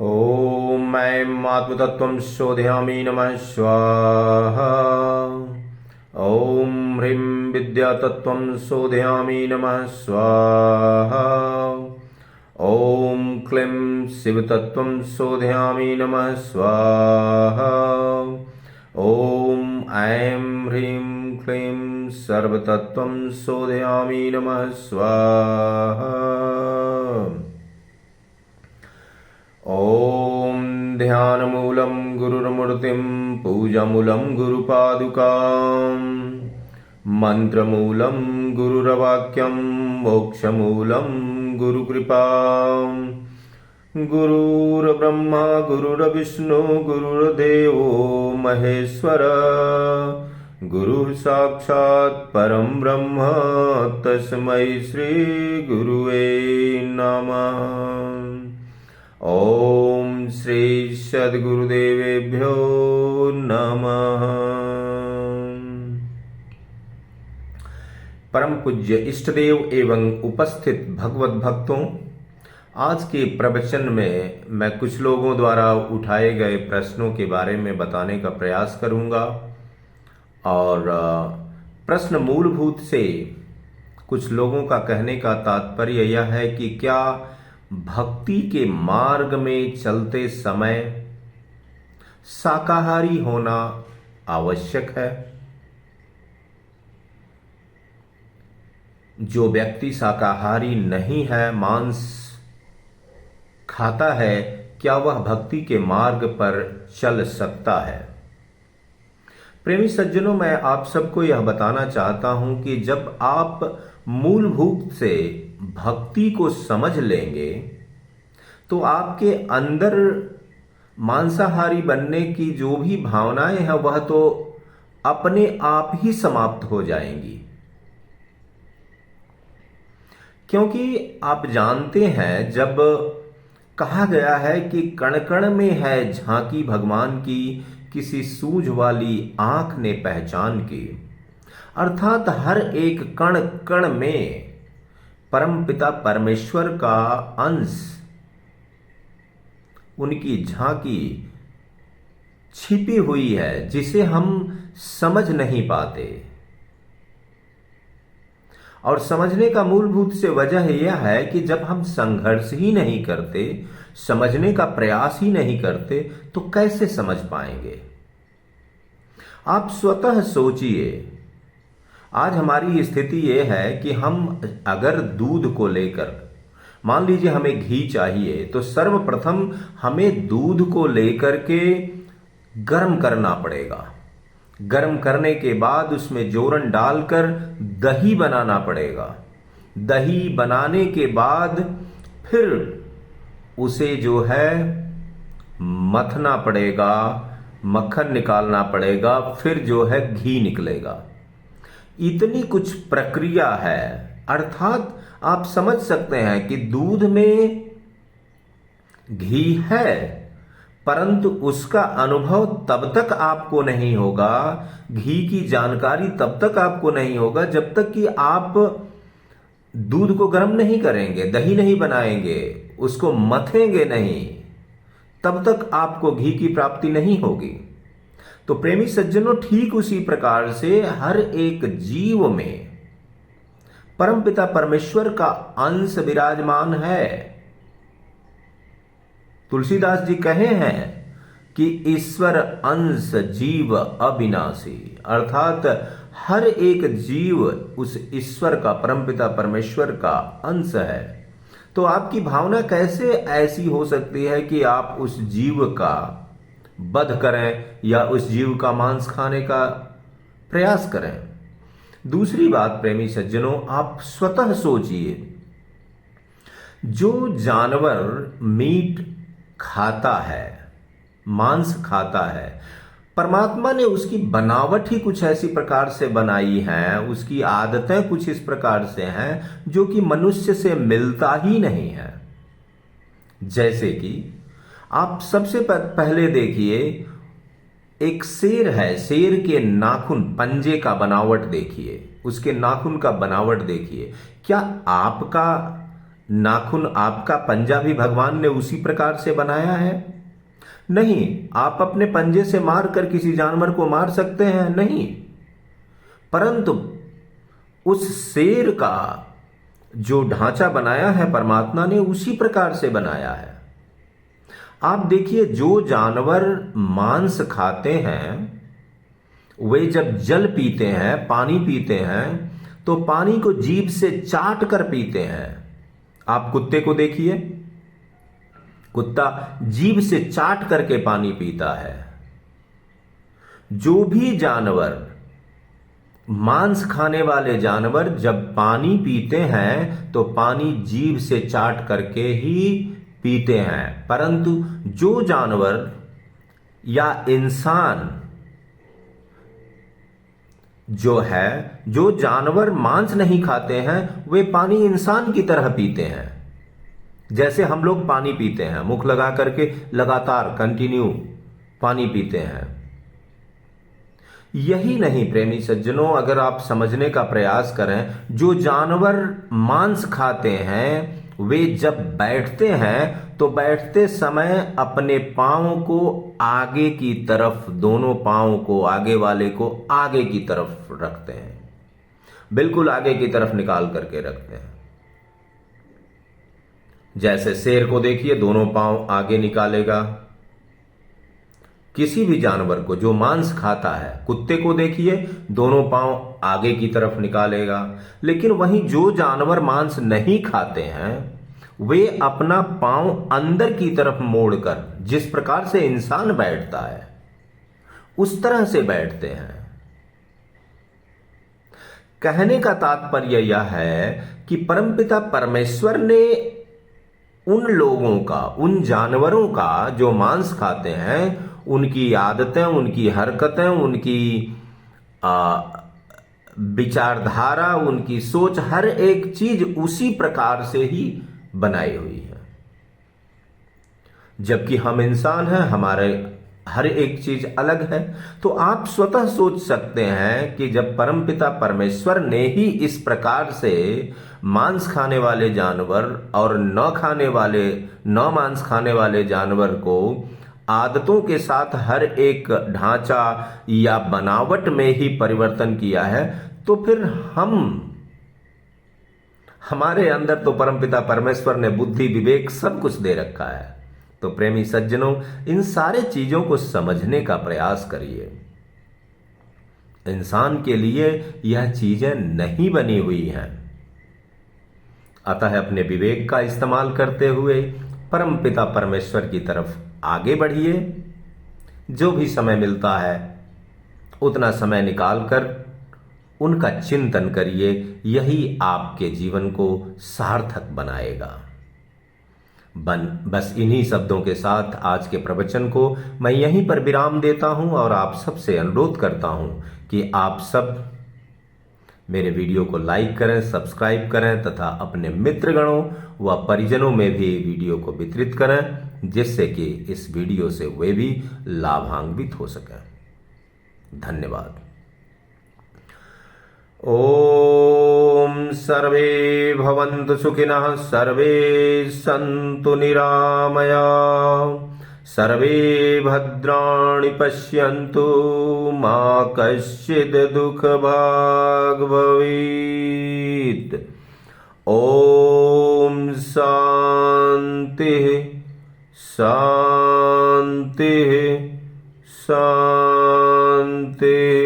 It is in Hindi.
ॐ ऐं आत्मतत्त्वं शोधयामि नमः स्वाहा। ॐ ह्रीं विद्यातत्त्वं शोधयामि नमः स्वाहा। ॐ क्लीं शिवतत्त्वं शोधयामि नमः स्वाहा। ॐ ऐं ह्रीं क्लीं सर्वतत्त्वं शोधयामि नमः स्वाहा। ॐ ध्यानमूलं गुरुर्मूर्तिं पूजामूलं गुरुपादुकां मन्त्रमूलं गुरुर्वाक्यं मोक्षमूलं गुरुकृपा। गुरुर्ब्रह्मा गुरुर्विष्णु गुरुर्देवो महेश्वर गुरुः साक्षात् परं ब्रह्म तस्मै श्री गुरुवे नमः। ओम श्री सद्गुरुदेवेभ्यो नमः। परम पूज्य इष्टदेव एवं उपस्थित भगवत भक्तों, आज के प्रवचन में मैं कुछ लोगों द्वारा उठाए गए प्रश्नों के बारे में बताने का प्रयास करूंगा। और प्रश्न मूलभूत से कुछ लोगों का कहने का तात्पर्य यह है कि क्या भक्ति के मार्ग में चलते समय शाकाहारी होना आवश्यक है? जो व्यक्ति शाकाहारी नहीं है, मांस खाता है, क्या वह भक्ति के मार्ग पर चल सकता है? प्रेमी सज्जनों, मैं आप सबको यह बताना चाहता हूं कि जब आप मूलभूत से भक्ति को समझ लेंगे तो आपके अंदर मांसाहारी बनने की जो भी भावनाएं हैं वह तो अपने आप ही समाप्त हो जाएंगी। क्योंकि आप जानते हैं, जब कहा गया है कि कण कण में है झांकी भगवान की, किसी सूझ वाली आंख ने पहचान की, अर्थात हर एक कण कण में परमपिता परमेश्वर का अंश, उनकी झांकी छिपी हुई है जिसे हम समझ नहीं पाते। और समझने का मूलभूत से वजह यह है कि जब हम संघर्ष ही नहीं करते, समझने का प्रयास ही नहीं करते, तो कैसे समझ पाएंगे? आप स्वतः सोचिए, आज हमारी स्थिति यह है कि हम अगर दूध को लेकर, मान लीजिए हमें घी चाहिए, तो सर्वप्रथम हमें दूध को लेकर के गर्म करना पड़ेगा। गर्म करने के बाद उसमें जोरन डालकर दही बनाना पड़ेगा। दही बनाने के बाद फिर उसे जो है मथना पड़ेगा, मक्खन निकालना पड़ेगा, फिर जो है घी निकलेगा। इतनी कुछ प्रक्रिया है। अर्थात आप समझ सकते हैं कि दूध में घी है, परंतु उसका अनुभव तब तक आपको नहीं होगा, घी की जानकारी तब तक आपको नहीं होगा जब तक कि आप दूध को गर्म नहीं करेंगे, दही नहीं बनाएंगे, उसको मथेंगे नहीं, तब तक आपको घी की प्राप्ति नहीं होगी। तो प्रेमी सज्जनों, ठीक उसी प्रकार से हर एक जीव में परमपिता परमेश्वर का अंश विराजमान है। तुलसीदास जी कहे हैं कि ईश्वर अंश जीव अविनाशी, अर्थात हर एक जीव उस ईश्वर का, परमपिता परमेश्वर का अंश है। तो आपकी भावना कैसे ऐसी हो सकती है कि आप उस जीव का वध करें या उस जीव का मांस खाने का प्रयास करें? दूसरी बात प्रेमी सज्जनों, आप स्वतः सोचिए, जो जानवर मीट खाता है, मांस खाता है, परमात्मा ने उसकी बनावट ही कुछ ऐसी प्रकार से बनाई है, उसकी आदतें कुछ इस प्रकार से हैं जो कि मनुष्य से मिलता ही नहीं है। जैसे कि आप सबसे पहले देखिए, एक शेर है, शेर के नाखून, पंजे का बनावट देखिए, उसके नाखून का बनावट देखिए। क्या आपका नाखून आपका पंजा भी भगवान ने उसी प्रकार से बनाया है? नहीं। आप अपने पंजे से मारकर किसी जानवर को मार सकते हैं? नहीं। परंतु उस शेर का जो ढांचा बनाया है परमात्मा ने, उसी प्रकार से बनाया है। आप देखिए, जो जानवर मांस खाते हैं वे जब जल पीते हैं, पानी पीते हैं, तो पानी को जीभ से चाट कर पीते हैं। आप कुत्ते को देखिए, कुत्ता जीभ से चाट करके पानी पीता है। जो भी जानवर, मांस खाने वाले जानवर जब पानी पीते हैं तो पानी जीभ से चाट करके ही पीते हैं। परंतु जो जानवर या इंसान जो जानवर मांस नहीं खाते हैं, वे पानी इंसान की तरह पीते हैं। जैसे हम लोग पानी पीते हैं, मुख लगा करके लगातार कंटिन्यू पानी पीते हैं। यही नहीं प्रेमी सज्जनों, अगर आप समझने का प्रयास करें, जो जानवर मांस खाते हैं वे जब बैठते हैं तो बैठते समय अपने पांव को आगे की तरफ, दोनों पांव को, आगे वाले को आगे की तरफ रखते हैं, बिल्कुल आगे की तरफ निकाल करके रखते हैं। जैसे शेर को देखिए, दोनों पांव आगे निकालेगा। किसी भी जानवर को जो मांस खाता है, कुत्ते को देखिए, दोनों पांव आगे की तरफ निकालेगा। लेकिन वहीं जो जानवर मांस नहीं खाते हैं वे अपना पांव अंदर की तरफ मोड़कर, जिस प्रकार से इंसान बैठता है उस तरह से बैठते हैं। कहने का तात्पर्य यह है कि परमपिता परमेश्वर ने उन लोगों का, उन जानवरों का जो मांस खाते हैं, उनकी आदतें, उनकी हरकतें, उनकी विचारधारा, उनकी सोच, हर एक चीज उसी प्रकार से ही बनाई हुई है। जबकि हम इंसान हैं, हमारे हर एक चीज अलग है। तो आप स्वतः सोच सकते हैं कि जब परमपिता परमेश्वर ने ही इस प्रकार से मांस खाने वाले जानवर और न मांस खाने वाले जानवर को आदतों के साथ हर एक ढांचा या बनावट में ही परिवर्तन किया है, तो फिर हमारे अंदर तो परमपिता परमेश्वर ने बुद्धि, विवेक सब कुछ दे रखा है। तो प्रेमी सज्जनों, इन सारे चीजों को समझने का प्रयास करिए। इंसान के लिए यह चीजें नहीं बनी हुई हैं। अतः अपने विवेक का इस्तेमाल करते हुए परमपिता परमेश्वर की तरफ आगे बढ़िए। जो भी समय मिलता है उतना समय निकालकर उनका चिंतन करिए। यही आपके जीवन को सार्थक बनाएगा। बस इन्हीं शब्दों के साथ आज के प्रवचन को मैं यहीं पर विराम देता हूं और आप सबसे अनुरोध करता हूं कि आप सब मेरे वीडियो को लाइक करें, सब्सक्राइब करें तथा अपने मित्रगणों व परिजनों में भी वीडियो को वितरित करें, जिससे कि इस वीडियो से वे भी लाभान्वित हो सकें। धन्यवाद। ओम सर्वे भवन्तु सुखिनः, सर्वे सन्तु निरामया, सर्वे भद्राणि पश्यन्तु, मा कश्चित् दुःखभाग् भवेत्। ओम शान्तिः शान्तिः शान्तिः।